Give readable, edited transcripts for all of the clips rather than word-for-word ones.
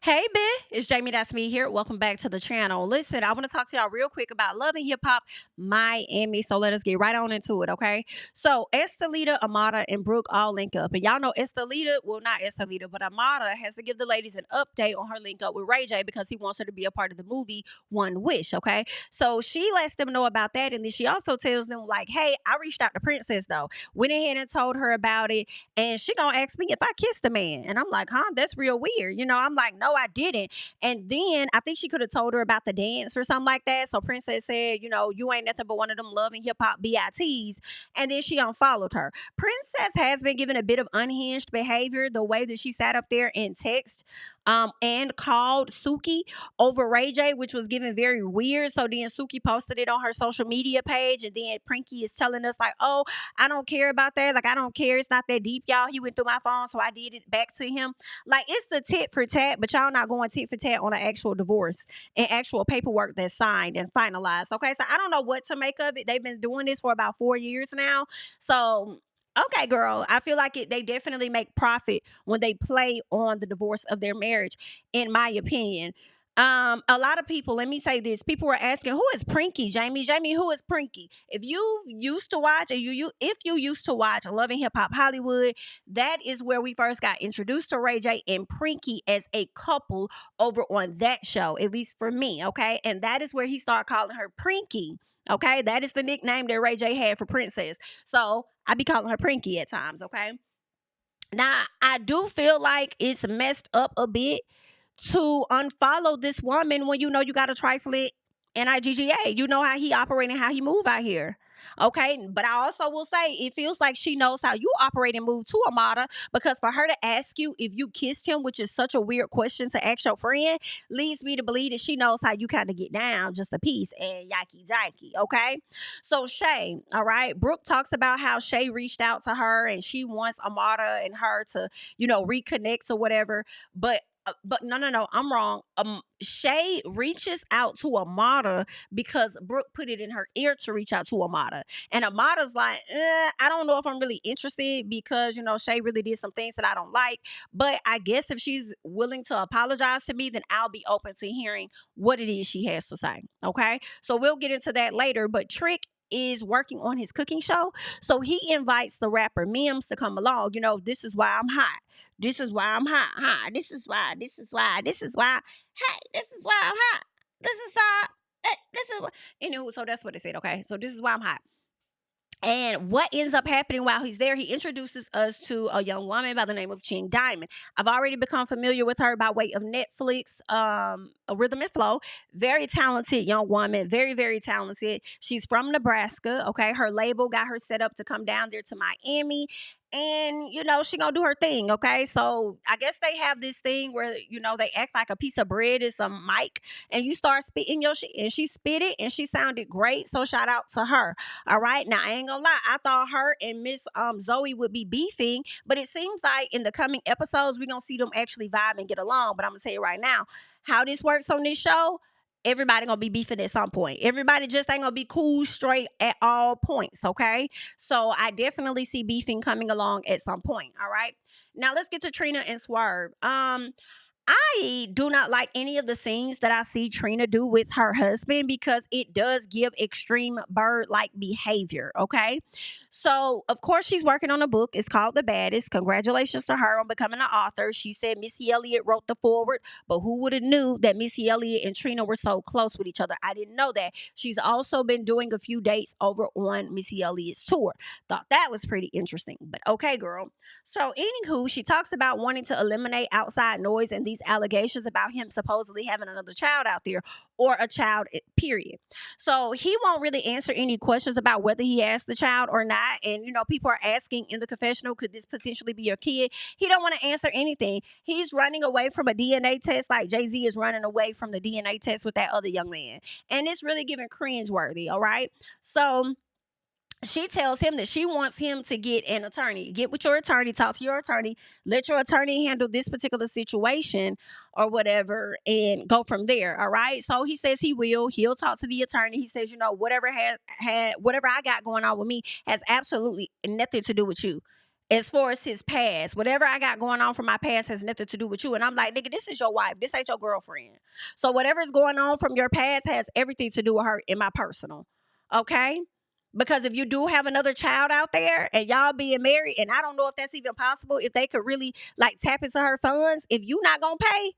Hey, B, it's JamiThatsMe here. Welcome back to the channel. Listen, I want to talk to y'all real quick about Love and Hip Hop Miami. So let us get right on into it, okay? So Estelita, Amada, and Brooke all link up. And y'all know Estelita, well, not Estelita, but Amada has to give the ladies an update on her link up with Ray J because he wants her to be a part of the movie One Wish, okay? So she lets them know about that. And then she also tells them, like, hey, I reached out to Princess, though. Went ahead and told her about it. And she gonna ask me if I kissed the man. And I'm like, huh, that's real weird. I'm like, no, I didn't. And then I think she could have told her about the dance or something like that. So Princess said, you ain't nothing but one of them Love and Hip Hop BITs. And then she unfollowed her. Princess has been given a bit of unhinged behavior, the way that she sat up there and text and called Suki over Ray J, which was given very weird. So then Suki posted it on her social media page. And then Prinky is telling us, like, oh, I don't care about that. Like, I don't care. It's not that deep, y'all. He went through my phone, so I did it back to him. Like, it's the tit for tat, but y'all not going tit for tat on an actual divorce and actual paperwork that's signed and finalized. Okay, so I don't know what to make of it. They've been doing this for about 4 years now. So okay, girl, I feel like they definitely make profit when they play on the divorce of their marriage, in my opinion. A lot of people, let me say this, people were asking, who is Prinky, Jami? Jami, who is Prinky? If you used to watch, or if you used to watch Love and Hip Hop Hollywood, that is where we first got introduced to Ray J and Prinky as a couple over on that show, at least for me, okay? And that is where he started calling her Prinky, okay? That is the nickname that Ray J had for Princess. So I be calling her Prinky at times, okay? Now, I do feel like it's messed up a bit to unfollow this woman when you know you got a trifling NIGGA. You know how he operate and how he move out here. Okay, but I also will say it feels like she knows how you operate and move to Amada, because for her to ask you if you kissed him, which is such a weird question to ask your friend, leads me to believe that she knows how you kind of get down just a piece and yaki dikey. Okay, so Shay, all right, Brooke talks about how Shay reached out to her and she wants Amada and her to reconnect or whatever, but no, I'm wrong. Shay reaches out to Amada because Brooke put it in her ear to reach out to Amada. And Amada's like, I don't know if I'm really interested because, Shay really did some things that I don't like. But I guess if she's willing to apologize to me, then I'll be open to hearing what it is she has to say. Okay. So we'll get into that later. But Trick is working on his cooking show. So he invites the rapper Mims to come along. This is why I'm hot. This is why I'm hot. Hi. This is why. This is why. This is why. Hey, this is why I'm hot. This is this is why. Anywho, so that's what it said. Okay. So this is why I'm hot. And what ends up happening while he's there, he introduces us to a young woman by the name of Ching Diamond. I've already become familiar with her by way of Netflix, a Rhythm and Flow. Very talented young woman, very, very talented. She's from Nebraska, okay? Her label got her set up to come down there to Miami. And, she gonna do her thing, okay? So I guess they have this thing where, they act like a piece of bread is a mic and you start spitting your shit. And she spit it and she sounded great. So shout out to her. All right. Now I ain't gonna lie. I thought her and Miss Zoe would be beefing, but it seems like in the coming episodes, we're gonna see them actually vibe and get along. But I'm gonna tell you right now, how this works on this show. Everybody gonna be beefing at some point. Everybody just ain't gonna be cool straight at all points, okay? So I definitely see beefing coming along at some point, all right? Now let's get to Trina and Swerve. I do not like any of the scenes that I see Trina do with her husband because it does give extreme bird-like behavior, okay? So, of course, she's working on a book. It's called The Baddest. Congratulations to her on becoming an author. She said Missy Elliott wrote the foreword, but who would have knew that Missy Elliott and Trina were so close with each other? I didn't know that. She's also been doing a few dates over on Missy Elliott's tour. Thought that was pretty interesting, but okay, girl. So, anywho, she talks about wanting to eliminate outside noise and these allegations about him supposedly having another child out there, or a child, period. So he won't really answer any questions about whether he has the child or not. And, people are asking in the confessional, could this potentially be your kid? He don't want to answer anything. He's running away from a DNA test like Jay-Z is running away from the DNA test with that other young man. And it's really giving cringeworthy, all right? So she tells him that she wants him to get an attorney. Get with your attorney, talk to your attorney, let your attorney handle this particular situation or whatever, and go from there. All right. So he says he'll talk to the attorney. He says, whatever whatever I got going on with me has absolutely nothing to do with you. as far as his past. Whatever I got going on from my past has nothing to do with you. And I'm like, nigga, this is your wife. This ain't your girlfriend. So whatever's going on from your past has everything to do with her in my personal. Okay? Because if you do have another child out there and y'all being married, and I don't know if that's even possible, if they could really like tap into her funds, if you not gonna pay,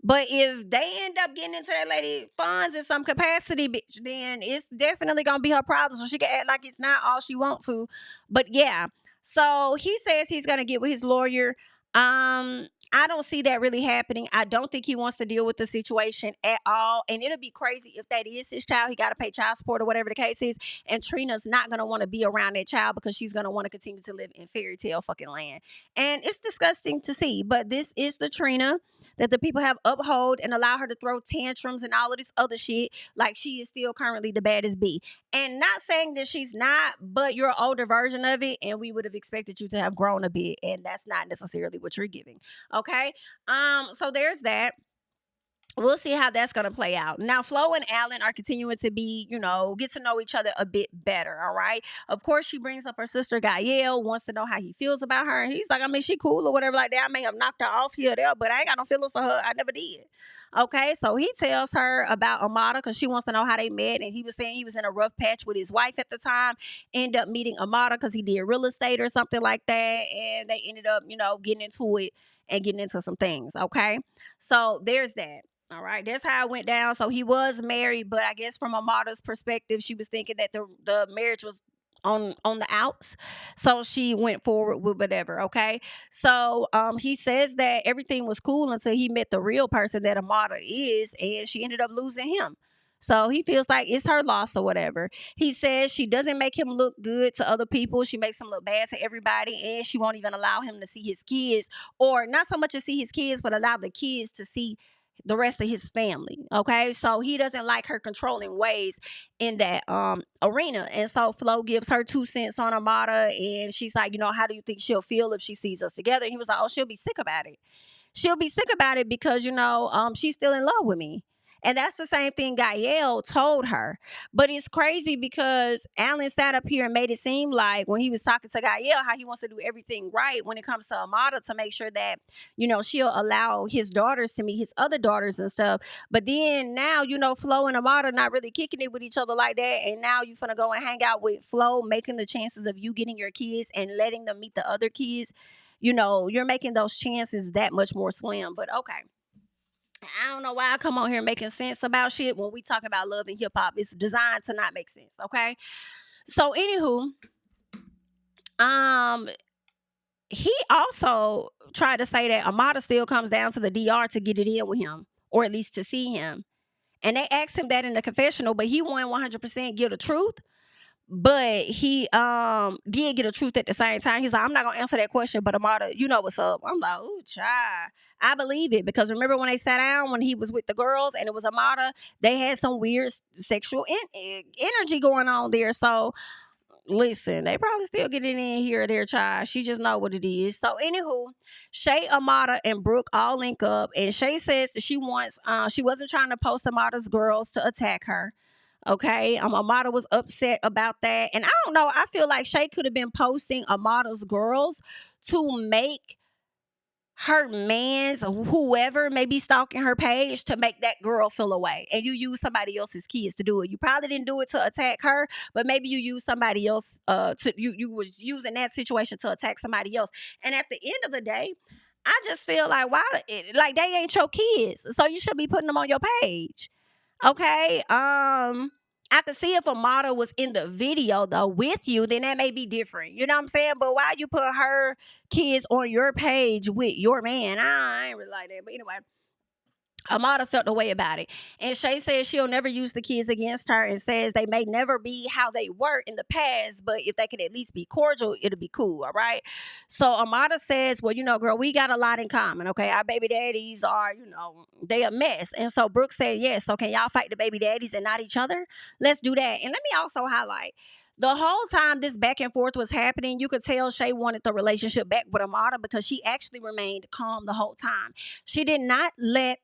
but if they end up getting into that lady funds in some capacity, bitch, then it's definitely gonna be her problem. So she can act like it's not all she wants to. But yeah. So he says he's gonna get with his lawyer. I don't see that really happening. I don't think he wants to deal with the situation at all. And it'll be crazy if that is his child. He got to pay child support or whatever the case is. And Trina's not going to want to be around that child because she's going to want to continue to live in fairy tale fucking land. And it's disgusting to see. But this is the Trina that the people have upheld and allow her to throw tantrums and all of this other shit like she is still currently the baddest bee. And not saying that she's not, but you're an older version of it, and we would have expected you to have grown a bit, and that's not necessarily what you're giving. Okay? So there's that. We'll see how that's going to play out. Now, Flo and Allan are continuing to be, get to know each other a bit better, all right? Of course, she brings up her sister, Gael, wants to know how he feels about her. And he's like, I mean, she cool or whatever like that. I may have knocked her off here or there, but I ain't got no feelings for her. I never did. Okay, so he tells her about Amada because she wants to know how they met. And he was saying he was in a rough patch with his wife at the time. Ended up meeting Amada because he did real estate or something like that. And they ended up, getting into it and getting into some things, okay? So there's that. All right, that's how it went down. So he was married, but I guess from Amada's perspective, she was thinking that the marriage was on the outs, so she went forward with whatever. Okay, so he says that everything was cool until he met the real person that Amada is, and she ended up losing him. So he feels like it's her loss or whatever. He says she doesn't make him look good to other people. She makes him look bad to everybody, and she won't even allow him to see his kids, or not so much to see his kids, but allow the kids to see the rest of his family. Okay, so he doesn't like her controlling ways in that arena. And so Flo gives her 2 cents on Amada, and she's like, how do you think she'll feel if she sees us together? And he was like, oh, she'll be sick about it. She'll be sick about it because she's still in love with me. And that's the same thing Gael told her. But it's crazy because Allan sat up here and made it seem like when he was talking to Gael, how he wants to do everything right when it comes to Amada to make sure that, she'll allow his daughters to meet his other daughters and stuff. But then now, Flo and Amada not really kicking it with each other like that. And now you finna go and hang out with Flo, making the chances of you getting your kids and letting them meet the other kids. You're making those chances that much more slim. But okay. I don't know why I come on here making sense about shit when we talk about love and hip hop. It's designed to not make sense, okay? So, anywho, he also tried to say that Amada still comes down to the DR to get it in with him, or at least to see him. And they asked him that in the confessional, but he wouldn't 100% give the truth. But he did get a truth at the same time. He's like, I'm not gonna answer that question, but Amada, you know what's up. I'm like, ooh, child. I believe it because remember when they sat down when he was with the girls and it was Amada, they had some weird sexual energy going on there. So listen, they probably still get it in here or there, child. She just know what it is. So anywho, Shay, Amada, and Brooke all link up, and Shay says that she wasn't trying to post Amada's girls to attack her. Okay, Amada was upset about that. And I don't know, I feel like Shay could have been posting Amada's girls to make her man's whoever may be stalking her page to make that girl feel away. And you use somebody else's kids to do it. You probably didn't do it to attack her, but maybe you used somebody else you was using that situation to attack somebody else. And at the end of the day, I just feel like like they ain't your kids. So you should be putting them on your page. Okay. I could see if Amada was in the video though with you, then that may be different. You know what I'm saying? But why you put her kids on your page with your man? I ain't really like that. But anyway, Amada felt the way about it. And Shay says she'll never use the kids against her and says they may never be how they were in the past, but if they could at least be cordial, it'll be cool, all right? So Amada says, well, girl, we got a lot in common, okay? Our baby daddies are, they a mess. And so Brooke said, yes, so can y'all fight the baby daddies and not each other? Let's do that. And let me also highlight, the whole time this back and forth was happening, you could tell Shay wanted the relationship back with Amada because she actually remained calm the whole time. She did not let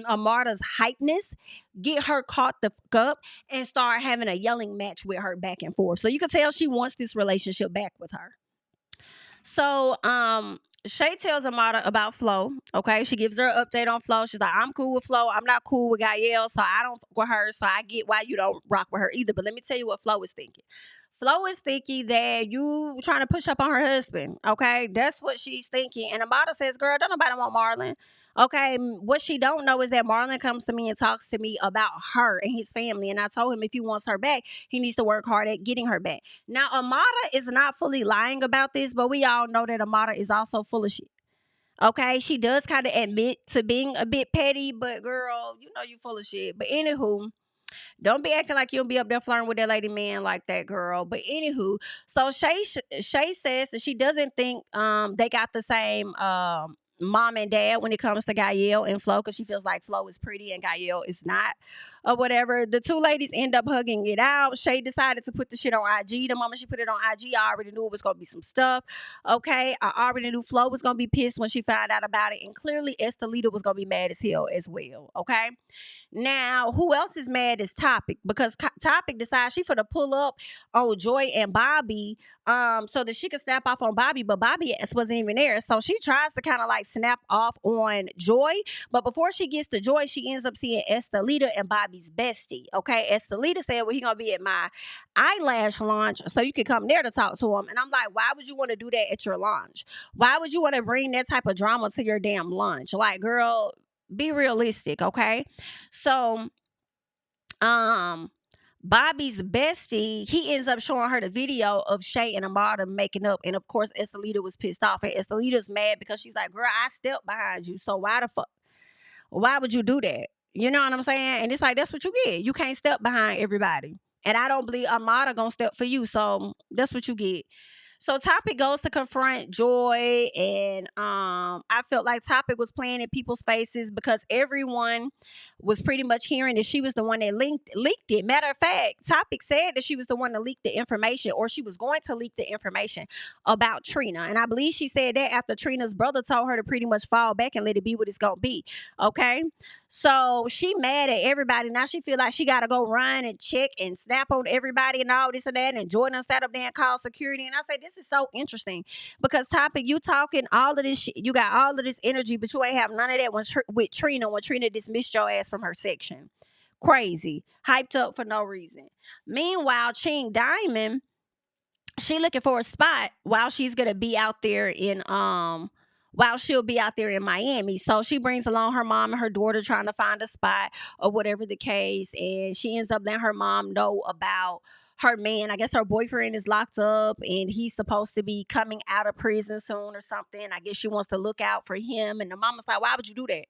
Amada's hypeness get her caught the fuck up and start having a yelling match with her back and forth. So you could tell she wants this relationship back with her. So, Shay tells Amada about Flo. Okay, she gives her an update on Flo. She's like, I'm cool with Flo. I'm not cool with Gael, so I don't fuck with her. So I get why you don't rock with her either. But let me tell you what Flo is thinking. Flo is thinking that you trying to push up on her husband. Okay, that's what she's thinking. And Amada says, "Girl, don't nobody want Marlon." Okay, what she don't know is that Marlon comes to me and talks to me about her and his family. And I told him if he wants her back, he needs to work hard at getting her back. Now, Amada is not fully lying about this, but we all know that Amada is also full of shit. Okay, she does kind of admit to being a bit petty, but girl, you know you full of shit. But anywho, don't be acting like you'll be up there flirting with that lady man like that, girl. But anywho, so Shay says that she doesn't think they got the same mom and dad when it comes to Gael and Flo, because she feels like Flo is pretty and Gael is not, or whatever. The two ladies end up hugging it out. Shay decided to put the shit on IG. The moment she put it on IG, I already knew it was gonna be some stuff. Okay, I already knew Flo was gonna be pissed when she found out about it, and clearly Estelita was gonna be mad as hell as well. Okay. Now, who else is mad is Topic, because Topic decides she finna pull up on Joy and Bobby so that she could snap off on Bobby, but Bobby wasn't even there. So she tries to kind of like snap off on Joy, but before she gets to Joy, she ends up seeing Estelita and Bobby's bestie. Okay, Estelita said, well, he gonna be at my eyelash launch, so you can come there to talk to him. And I'm like, why would you want to do that at your launch? Why would you want to bring that type of drama to your damn lunch? Like, girl, be realistic, okay? So, um, Bobby's bestie, he ends up showing her the video of Shay and Amada making up. And of course, Estelita was pissed off. And Estelita's mad because she's like, girl, I stepped behind you. So why the fuck? Why would you do that? You know what I'm saying? And it's like, that's what you get. You can't step behind everybody. And I don't believe Amada gonna step for you. So that's what you get. So Topic goes to confront Joy, and I felt like Topic was playing in people's faces because everyone was pretty much hearing that she was the one that leaked it. Matter of fact, Topic said that she was the one to leak the information, or she was going to leak the information about Trina. And I believe she said that after Trina's brother told her to pretty much fall back and let it be what it's gonna be. Okay. So she mad at everybody. Now she feel like she gotta go run and check and snap on everybody and all this and that. And Jordan sat up there and called security. And I say, this is so interesting because Topic, you talking all of this shit, you got all of this energy, but you ain't have none of that with Trina when Trina dismissed your ass from her section. Crazy. Hyped up for no reason. Meanwhile, Ching Diamond, she looking for a spot while she's gonna be out there in while she'll be out there in Miami. So she brings along her mom and her daughter trying to find a spot or whatever the case. And she ends up letting her mom know about her man. I guess her boyfriend is locked up and he's supposed to be coming out of prison soon or something. I guess she wants to look out for him. And the mama's like, why would you do that?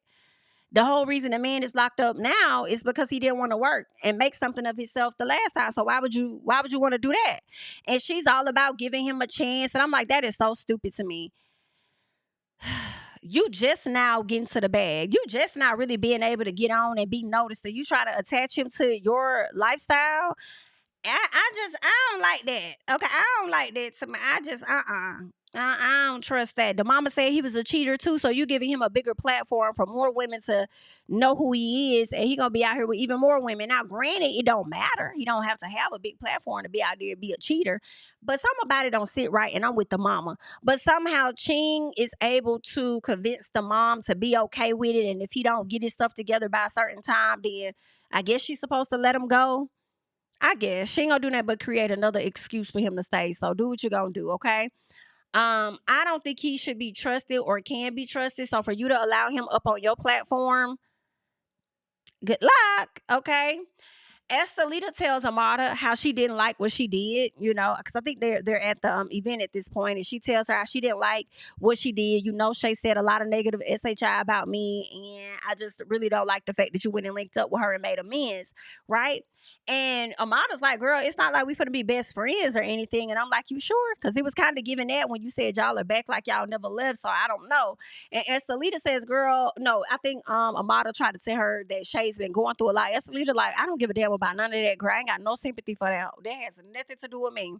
The whole reason the man is locked up now is because he didn't want to work and make something of himself the last time. So why would you want to do that? And she's all about giving him a chance. And I'm like, that is so stupid to me. You just now getting to the bag. You just not really being able to get on and be noticed. And you try to attach him to your lifestyle. I don't like that. Okay, I don't like that to me. I don't trust that. The mama said he was a cheater too, so you giving him a bigger platform for more women to know who he is, and he gonna be out here with even more women. Now, granted, it don't matter. He don't have to have a big platform to be out there and be a cheater, but something about it don't sit right, and I'm with the mama. But somehow Ching is able to convince the mom to be okay with it, and if he don't get his stuff together by a certain time, then I guess she's supposed to let him go. I guess she ain't gonna do nothing but create another excuse for him to stay. So do what you're gonna do, okay? I don't think he should be trusted or can be trusted. So for you to allow him up on your platform, good luck, okay? Estelita tells Amada how she didn't like what she did, you know, because I think they're at the event at this point, and she tells her how she didn't like what she did. You know, Shay said a lot of negative SHI about me, and I just really don't like the fact that you went and linked up with her and made amends, right? And Amada's like, girl, it's not like we finna be best friends or anything. And I'm like, you sure? Because it was kind of giving that when you said y'all are back like y'all never left, so I don't know. And Estelita says, girl, no, I think Amada tried to tell her that Shay's been going through a lot. Estelita like, I don't give a damn about none of that, girl. I ain't got no sympathy for that. That has nothing to do with me.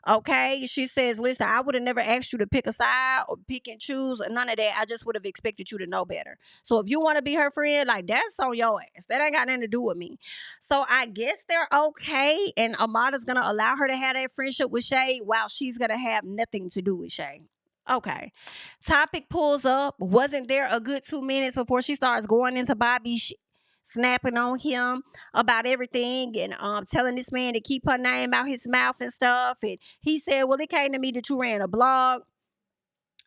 Okay. She says, listen, I would have never asked you to pick a side or pick and choose or none of that. I just would have expected you to know better. So if you want to be her friend, like that's on your ass. That ain't got nothing to do with me. So I guess they're okay. And Amada's gonna allow her to have that friendship with Shay while she's gonna have nothing to do with Shay. Okay. Topic pulls up. Wasn't there a good 2 minutes before she starts going into Bobby snapping on him about everything and telling this man to keep her name out his mouth and stuff. And he said, well, it came to me that you ran a blog.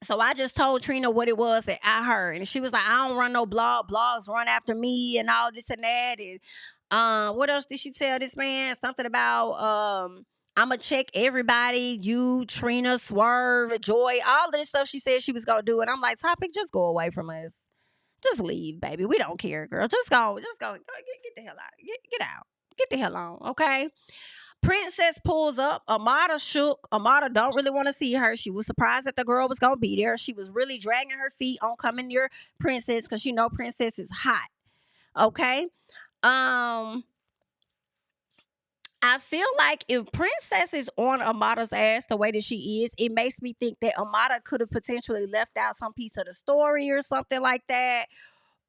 So I just told Trina what it was that I heard. And she was like, I don't run no blog. Blogs run after me and all this and that. And what else did she tell this man? Something about I'ma check everybody, you, Trina, Swerve, Joy, all of this stuff she said she was gonna do. And I'm like, Topic, just go away from us. Just leave, baby. We don't care, girl. Just go. Get the hell out. Get out. Get the hell on, okay? Princess pulls up. Amada shook. Amada don't really want to see her. She was surprised that the girl was gonna be there. She was really dragging her feet on coming near Princess because she know Princess is hot. Okay. I feel like if Princess is on Amada's ass the way that she is, it makes me think that Amada could have potentially left out some piece of the story or something like that.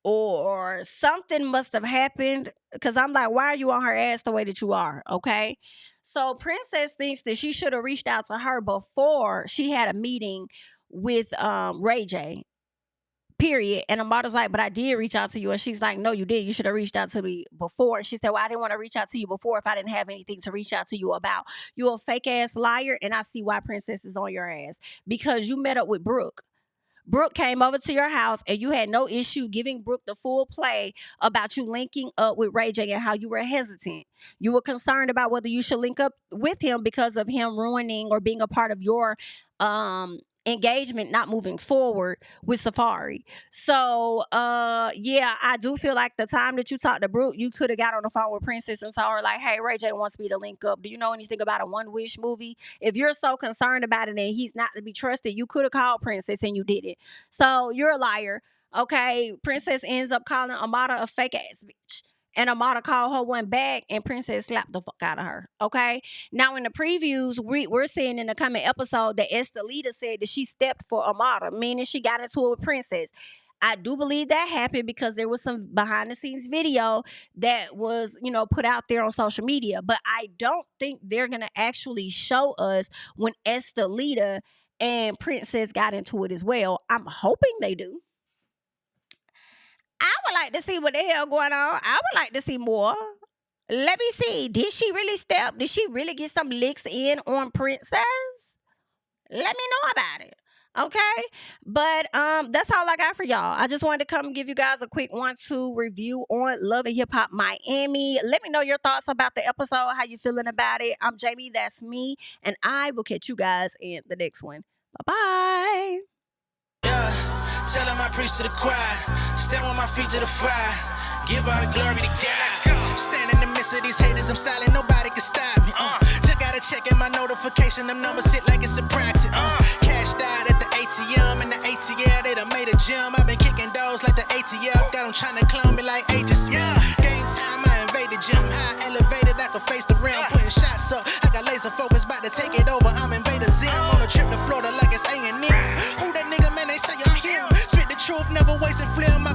Or something must have happened. Because I'm like, why are you on her ass the way that you are? Okay. So Princess thinks that she should have reached out to her before she had a meeting with Ray J. Period. And Amada's like, but I did reach out to you. And she's like, no, you did. You should have reached out to me before. And she said, well, I didn't want to reach out to you before if I didn't have anything to reach out to you about. You're a fake ass liar. And I see why Princess is on your ass. Because you met up with Brooke. Brooke came over to your house and you had no issue giving Brooke the full play about you linking up with Ray J and how you were hesitant. You were concerned about whether you should link up with him because of him ruining or being a part of your engagement not moving forward with Safari. So yeah, I do feel like the time that you talked to Brooke, you could have got on the phone with Princess and told her like, hey, Ray J wants me to link up. Do you know anything about a One Wish movie? If you're so concerned about it and he's not to be trusted, you could have called Princess and you didn't. So you're a liar. Okay. Princess ends up calling Amada a fake ass bitch. And Amada called her one back and Princess slapped the fuck out of her. Okay. Now in the previews, we're seeing in the coming episode that Estelita said that she stepped for Amada, meaning she got into it with Princess. I do believe that happened because there was some behind the scenes video that was, put out there on social media. But I don't think they're going to actually show us when Estelita and Princess got into it as well. I'm hoping they do. I would like to see what the hell going on. I would like to see more. Let me see. Did she really step? Did she really get some licks in on Princess? Let me know about it. Okay? But that's all I got for y'all. I just wanted to come give you guys a quick 1-2 review on Love and Hip Hop Miami. Let me know your thoughts about the episode, how you feeling about it. I'm Jami, that's me, and I will catch you guys in the next one. Bye-bye. Tell him I preach to the choir. Stand with my feet to the fire. Give all the glory to God. Stand in the midst of these haters, I'm silent, nobody can stop me. Just gotta check in my notification, them numbers hit like it's a praxis. Cashed out at the ATM, and the ATL, they done made a gym. I've been kicking doors like the ATF, got them trying to clone me like Agent Smith. Game time, I invaded gym, high elevated, I can face the rim. Putting shots up, I got laser focus, about to take it over, I'm Invader Zim. On a trip to Florida like it's A&M. Who that nigga, man, they say I'm him. Spit the truth, never wasting film.